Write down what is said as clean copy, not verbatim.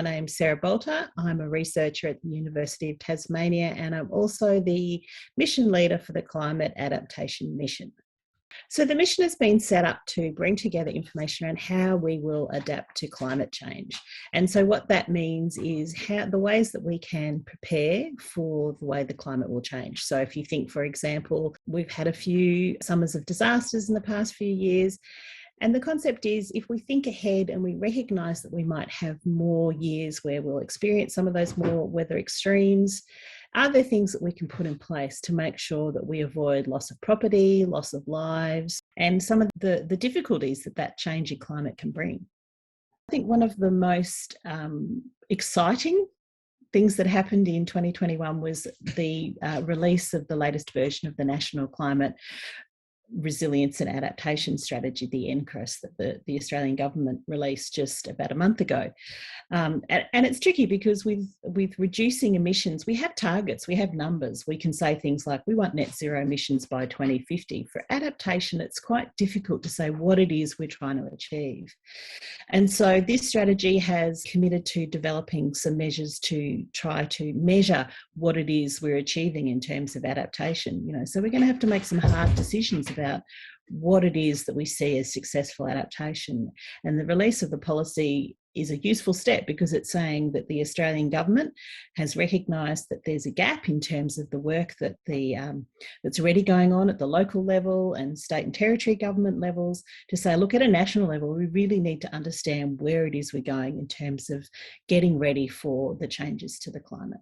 name's Sarah Boulter. I'm a researcher at the University of Tasmania, and I'm also the mission leader for the Climate Adaptation Mission. So the mission has been set up to bring together information around how we will adapt to climate change. And so what that means is the ways that we can prepare for the way the climate will change. So if you think, for example, we've had a few summers of disasters in the past few years. And the concept is, if we think ahead and we recognise that we might have more years where we'll experience some of those more weather extremes, are there things that we can put in place to make sure that we avoid loss of property, loss of lives, and some of the difficulties that changing climate can bring? I think one of the most exciting things that happened in 2021 was the release of the latest version of the National Climate Resilience and Adaptation Strategy, the NCRAS, that the Australian government released just about a month ago. And it's tricky because with reducing emissions, we have targets, we have numbers. We can say things like, we want net zero emissions by 2050. For adaptation, it's quite difficult to say what it is we're trying to achieve. And so this strategy has committed to developing some measures to try to measure what it is we're achieving in terms of adaptation. So we're going to have to make some hard decisions about what it is that we see as successful adaptation. And the release of the policy is a useful step because it's saying that the Australian government has recognised that there's a gap in terms of the work that that's already going on at the local level and state and territory government levels, to say, look, at a national level, we really need to understand where it is we're going in terms of getting ready for the changes to the climate.